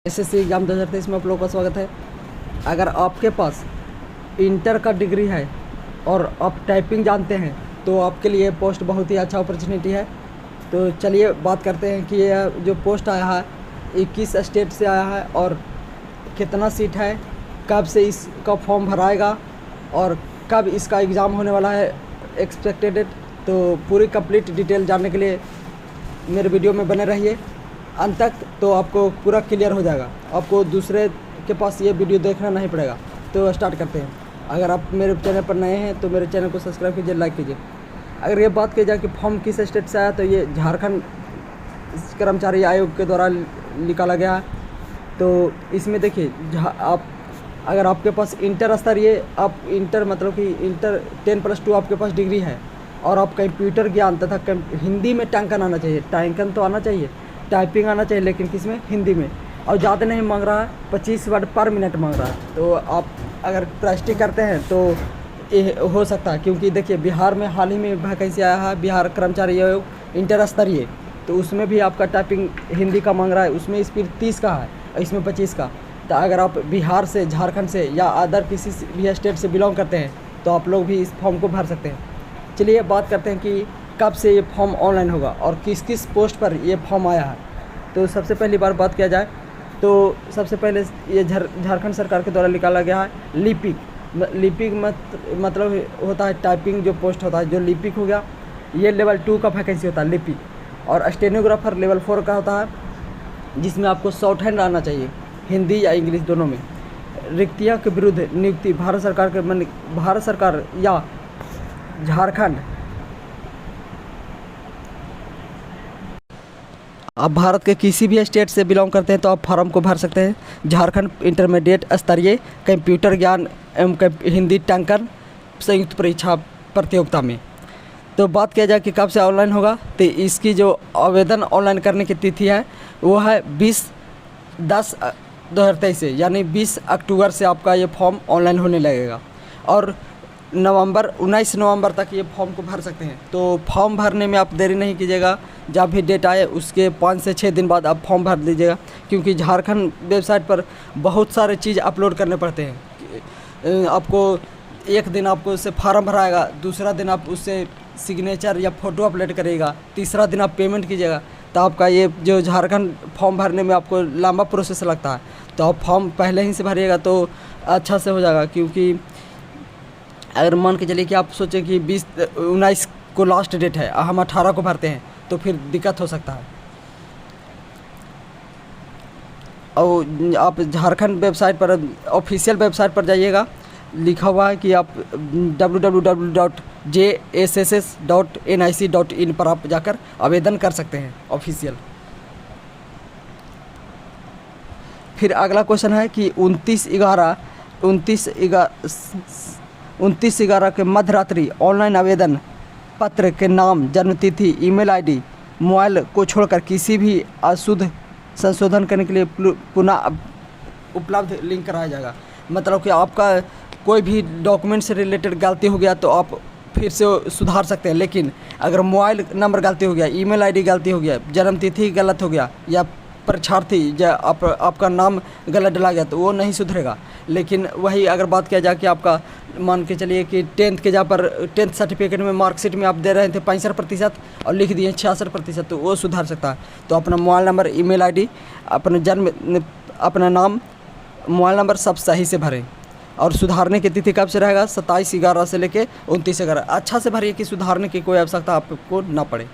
SSC exam 2023 में आप लोगों का स्वागत है। अगर आपके पास इंटर का डिग्री है और आप टाइपिंग जानते हैं तो आपके लिए पोस्ट बहुत ही अच्छा अपॉर्चुनिटी है। तो चलिए बात करते हैं कि यह जो पोस्ट आया है 21 स्टेट से आया है और कितना सीट है, कब से इसका फॉर्म भराएगा और कब इसका एग्ज़ाम होने वाला है एक्सपेक्टेड डेट। तो पूरी कंप्लीट डिटेल जानने के लिए मेरे वीडियो में बने रहिए अंत तक, तो आपको पूरा क्लियर हो जाएगा। आपको दूसरे के पास ये वीडियो देखना नहीं पड़ेगा। तो स्टार्ट करते हैं। अगर आप मेरे चैनल पर नए हैं तो मेरे चैनल को सब्सक्राइब कीजिए, लाइक कीजिए। अगर ये बात की जाए कि फॉर्म किस स्टेट से आया, तो ये झारखंड कर्मचारी आयोग के द्वारा निकाला गया है। तो इसमें देखिए, अगर आपके पास इंटर स्तरीय, आप इंटर मतलब कि इंटर 10+2 आपके पास डिग्री है और आप कंप्यूटर ज्ञान तथा हिंदी में टंकन आना चाहिए, टंकन तो आना चाहिए, टाइपिंग आना चाहिए, लेकिन किसमें, हिंदी में, और ज़्यादा नहीं मांग रहा है, 25 वर्ड पर मिनट मांग रहा है। तो आप अगर प्रैक्टिस करते हैं तो ये हो सकता है, क्योंकि देखिए बिहार में हाल ही में वैकेंसी आया है, बिहार कर्मचारी आयोग इंटर स्तरीय, तो उसमें भी आपका टाइपिंग हिंदी का मांग रहा है। उसमें स्पीड 30 का है, इसमें 25 का। तो अगर आप बिहार से, झारखंड से या अदर किसी भी स्टेट से बिलोंग करते हैं तो आप लोग भी इस फॉर्म को भर सकते हैं। चलिए बात करते हैं कि कब से ये फॉर्म ऑनलाइन होगा और किस किस पोस्ट पर ये फॉर्म आया है। तो सबसे पहली बार बात किया जाए तो सबसे पहले ये झारखंड सरकार के द्वारा निकाला गया है लिपिक। लिपिक मतलब होता है टाइपिंग जो पोस्ट होता है, जो लिपिक हो गया, ये लेवल 2 का वैकेंसी होता है लिपिक। और स्टेनोग्राफर लेवल 4 का होता है, जिसमें आपको शॉर्ट हैंड आना चाहिए, हिंदी या इंग्लिश दोनों में। रिक्तियों के विरुद्ध नियुक्ति भारत सरकार या झारखंड, आप भारत के किसी भी स्टेट से बिलोंग करते हैं तो आप फॉर्म को भर सकते हैं। झारखंड इंटरमीडिएट स्तरीय कंप्यूटर ज्ञान एवं हिंदी टंकन संयुक्त परीक्षा प्रतियोगिता में। तो बात किया जाए कि कब से ऑनलाइन होगा, तो इसकी जो आवेदन ऑनलाइन करने की तिथि है वो है 20/10/2023 से, यानी 20 अक्टूबर से आपका ये फॉर्म ऑनलाइन होने लगेगा और 19 नवंबर तक ये फॉर्म को भर सकते हैं। तो फॉर्म भरने में आप देरी नहीं कीजिएगा, जब भी डेट आए उसके 5 से 6 दिन बाद आप फॉर्म भर दीजिएगा, क्योंकि झारखंड वेबसाइट पर बहुत सारे चीज़ अपलोड करने पड़ते हैं। आपको एक दिन आपको उससे फार्म भराएगा, दूसरा दिन आप उससे सिग्नेचर या फ़ोटो अपलोड करिएगा, तीसरा दिन आप पेमेंट कीजिएगा। तो आपका ये जो झारखंड फॉर्म भरने में आपको लंबा प्रोसेस लगता है। तो आप फॉर्म पहले ही से भरिएगा तो अच्छा से हो जाएगा, क्योंकि अगर मान के चलिए कि आप सोचें कि 19 को लास्ट डेट है, हम 18 को भरते हैं, तो फिर दिक्कत हो सकता है। और आप झारखंड वेबसाइट पर, ऑफिशियल वेबसाइट पर जाइएगा, लिखा हुआ है कि आप www.jsss.nic.in पर आप जाकर आवेदन कर सकते हैं ऑफिशियल। फिर अगला क्वेश्चन है कि 29/11 के मध्य रात्रि ऑनलाइन आवेदन पत्र के नाम, जन्मतिथि, ईमेल आईडी, मोबाइल को छोड़कर किसी भी अशुद्ध संशोधन करने के लिए पुनः उपलब्ध लिंक कराया जाएगा। मतलब कि आपका कोई भी डॉक्यूमेंट से रिलेटेड गलती हो गया तो आप फिर से सुधार सकते हैं, लेकिन अगर मोबाइल नंबर गलती हो गया, ईमेल आईडी गलती हो गया, जन्मतिथि गलत हो गया या परीक्षार्थी या आपका नाम गलत डला गया तो वो नहीं सुधरेगा। लेकिन वही अगर बात किया जाए कि आपका मान के चलिए कि 10th के जहाँ पर 10th सर्टिफिकेट में मार्कशीट में आप दे रहे थे 65% और लिख दिए 66%, तो वो सुधार सकता है। तो अपना मोबाइल नंबर, ईमेल आईडी, अपना नाम, मोबाइल नंबर सब सही से भरें। और सुधारने की तिथि कब से रहेगा, 27/11 से लेके 29/11। अच्छा से भरिए कि सुधारने की कोई आवश्यकता आपको ना पड़े।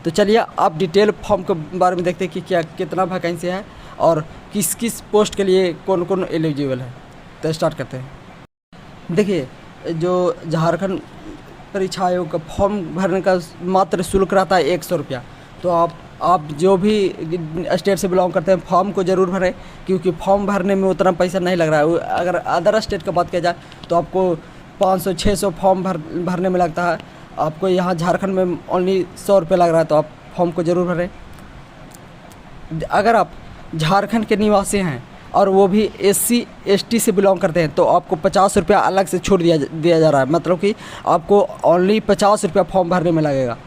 तो चलिए आप डिटेल फॉर्म के बारे में देखते हैं कि क्या कितना वैकेंसी है और किस किस पोस्ट के लिए कौन कौन एलिजिबल है। तो स्टार्ट करते हैं। देखिए, जो झारखंड परीक्षा आयोग का फॉर्म भरने का मात्र शुल्क रहता है 100 रुपया। तो आप जो भी स्टेट से बिलोंग करते हैं फॉर्म को ज़रूर भरें, क्योंकि फॉर्म भरने में उतना पैसा नहीं लग रहा है। अगर अदर स्टेट का बात किया जाए तो आपको 500-600 फॉर्म भरने में लगता है, आपको यहाँ झारखंड में ओनली 100 रुपये लग रहा है। तो आप फॉर्म को ज़रूर भरें। अगर आप झारखंड के निवासी हैं और वो भी SC/ST से बिलोंग करते हैं तो आपको 50 रुपया अलग से छूट दिया जा रहा है। मतलब कि आपको ओनली 50 रुपया फॉर्म भरने में लगेगा।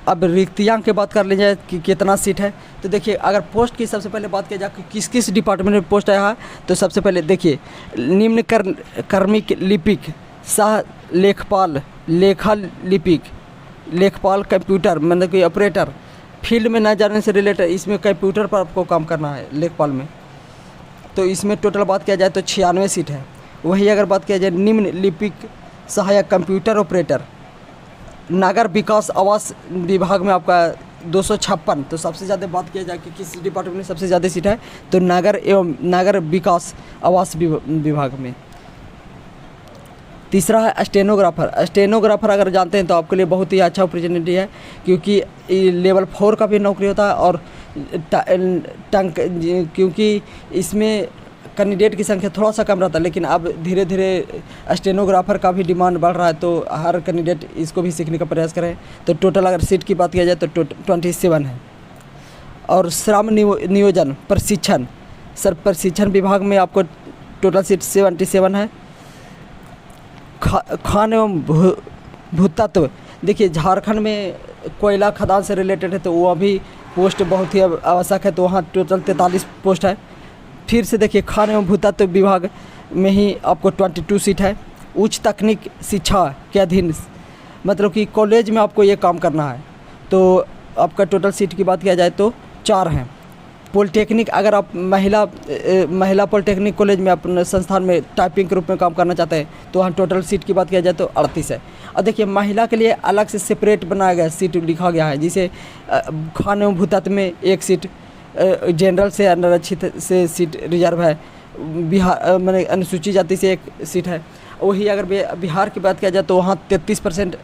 अब रिक्तियाँ की बात कर ली जाए कि कितना सीट है, तो देखिए अगर पोस्ट की सबसे पहले बात किया जाए कि किस किस डिपार्टमेंट में पोस्ट आया है, तो सबसे पहले देखिए निम्न कर्मिक लिपिक, सह लेखपाल, लेखा लिपिक, लेखपाल, कंप्यूटर मतलब कि ऑपरेटर, फील्ड में न जाने से रिलेटेड, इसमें कंप्यूटर पर आपको काम करना है लेखपाल में। तो इसमें टोटल बात किया जाए तो 96 सीट है। वही अगर बात किया जाए निम्न लिपिक सहायक कंप्यूटर ऑपरेटर, नागर विकास आवास विभाग में आपका 256। तो सबसे ज़्यादा बात किया जाए कि किस डिपार्टमेंट में सबसे ज़्यादा सीट है, तो नागर एवं नागर विकास आवास विभाग में। तीसरा है स्टेनोग्राफर। स्टेनोग्राफर अगर जानते हैं तो आपके लिए बहुत ही अच्छा अपॉर्चुनिटी है, क्योंकि लेवल 4 का भी नौकरी होता है और क्योंकि इसमें कैंडिडेट की संख्या थोड़ा सा कम रहता है, लेकिन अब धीरे धीरे स्टेनोग्राफर का भी डिमांड बढ़ रहा है, तो हर कैंडिडेट इसको भी सीखने का प्रयास करें। तो टोटल अगर सीट की बात किया जाए तो 27 है। और श्रम नियोजन प्रशिक्षण, सर प्रशिक्षण विभाग में आपको टोटल सीट 77 है। खान एवं भूतत्व, देखिए झारखंड में कोयला खदान से रिलेटेड है, तो वो अभी पोस्ट बहुत ही आवश्यक है, तो वहाँ टोटल 43 पोस्ट है। फिर से देखिए खान एवं भूतत्व विभाग में ही आपको 22 सीट है। उच्च तकनीक शिक्षा के अधीन, मतलब कि कॉलेज में आपको ये काम करना है, तो आपका टोटल सीट की बात किया जाए तो 4 हैं। पॉलिटेक्निक, अगर आप महिला पॉलिटेक्निक कॉलेज में अपने संस्थान में टाइपिंग के रूप में काम करना चाहते हैं, तो वहाँ टोटल सीट की बात किया जाए तो 38 है। और देखिए महिला के लिए अलग से सेपरेट बनाया गया सीट लिखा गया है, जिसे खान एवं भूतत्व में 1 सीट, जनरल से अनारक्षित से सीट रिजर्व है, बिहार मैंने अनुसूचित जाति से 1 सीट है। वही अगर बिहार की बात किया जाए तो वहाँ 33%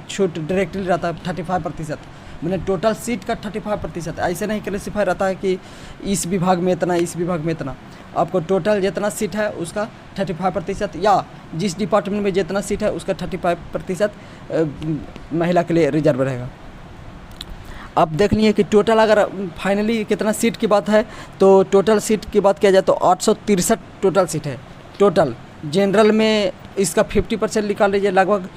छूट डायरेक्टली रहता है, 35%, मैंने टोटल सीट का 35%। ऐसे नहीं क्लासीफाई रहता है कि इस विभाग में इतना, इस विभाग में इतना, आपको टोटल जितना सीट है उसका 35%, या जिस डिपार्टमेंट में जितना सीट है उसका 35% महिला के लिए रिजर्व रहेगा। आप देख लीजिए कि टोटल अगर फाइनली कितना सीट की बात है, तो टोटल सीट की बात किया जाए तो 863 टोटल सीट है। टोटल जनरल में इसका 50% निकाल लीजिए, लगभग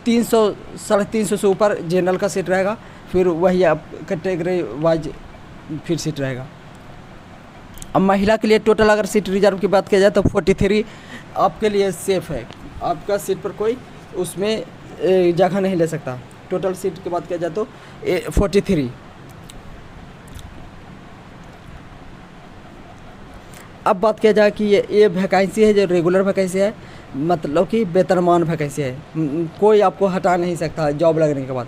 300 साढ़े 300 से ऊपर जनरल का सीट रहेगा। फिर वही आप कैटेगरी वाइज फिर सीट रहेगा। अब महिला के लिए टोटल अगर सीट रिजर्व की बात किया जाए तो 43 आपके लिए सेफ है, आपका सीट पर कोई उसमें जगह नहीं ले सकता। टोटल सीट की बात किया जाए तो 43। अब बात किया जाए कि ये वैकेंसी है जो रेगुलर वैकेंसी है, मतलब कि वेतनमान वैकेंसी है, कोई आपको हटा नहीं सकता जॉब लगने के बाद।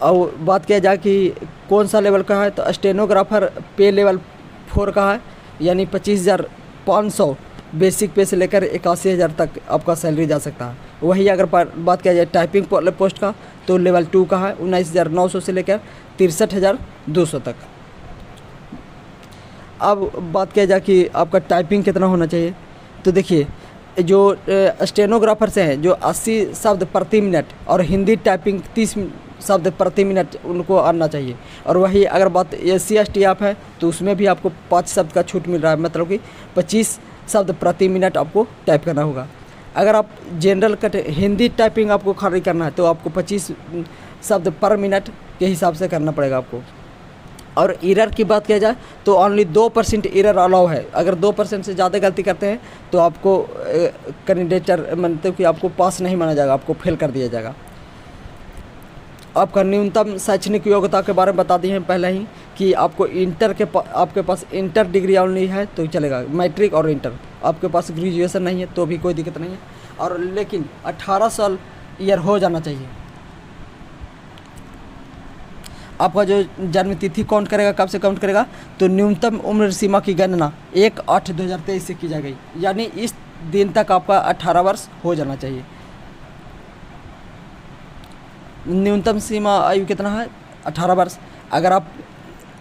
और बात किया जाए कि कौन सा लेवल का है, तो स्टेनोग्राफर पे लेवल 4 का है, यानी 25,500 बेसिक पे से लेकर 81,000 तक आपका सैलरी जा सकता है। वही अगर बात किया जाए टाइपिंग पोस्ट का, तो लेवल 2 का है, 19,900 से लेकर 63,200 तक। अब बात किया जाए कि आपका टाइपिंग कितना होना चाहिए, तो देखिए जो स्टेनोग्राफर से हैं जो 80 शब्द प्रति मिनट और हिंदी टाइपिंग 30 शब्द प्रति मिनट उनको आना चाहिए। और वही अगर बात SC ST आप है तो उसमें भी आपको 5 शब्द का छूट मिल रहा है, मतलब कि 25 शब्द प्रति मिनट आपको टाइप करना होगा। अगर आप जनरल हिंदी टाइपिंग आपको खाली करना है तो आपको 25 शब्द पर मिनट के हिसाब से करना पड़ेगा आपको। और एरर की बात किया जाए तो ओनली 2% एरर अलाउ है। अगर 2% से ज़्यादा गलती करते हैं तो आपको कैंडिडेटर मतलब कि आपको पास नहीं माना जाएगा, आपको फेल कर दिया जाएगा। आपका न्यूनतम शैक्षणिक योग्यता के बारे में बता दिए हैं पहले ही कि आपको आपके पास इंटर डिग्री ओनली है तो चलेगा, मैट्रिक और इंटर। आपके पास ग्रेजुएशन नहीं है तो भी कोई दिक्कत नहीं है, और लेकिन 18 साल ईयर हो जाना चाहिए। आपका जो जन्म तिथि काउंट करेगा, कब से काउंट करेगा, तो न्यूनतम उम्र सीमा की गणना 1/8/2023 से की जाएगी, यानी इस दिन तक आपका 18 वर्ष हो जाना चाहिए। न्यूनतम सीमा आयु कितना है, 18 वर्ष। अगर आप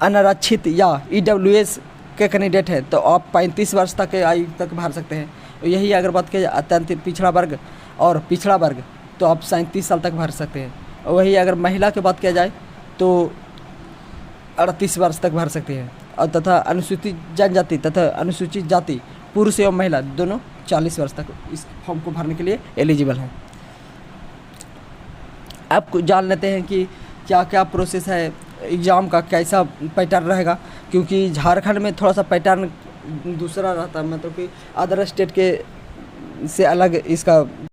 अनारक्षित या EWS के कैंडिडेट हैं तो आप 35 वर्ष तक के आयु तक भर सकते हैं। यही अगर बात किया जाए अत्यंत पिछड़ा वर्ग और पिछड़ा वर्ग तो आप 37 साल तक भर सकते हैं। वही अगर महिला की बात किया जाए तो 38 वर्ष तक भर सकते हैं, और तथा अनुसूचित जनजाति तथा अनुसूचित जाति पुरुष एवं महिला दोनों 40 वर्ष तक इस फॉर्म को भरने के लिए एलिजिबल हैं। आप जान लेते हैं कि क्या क्या प्रोसेस है एग्ज़ाम का, कैसा पैटर्न रहेगा, क्योंकि झारखंड में थोड़ा सा पैटर्न दूसरा रहता है, मतलब कि अदर स्टेट के से अलग इसका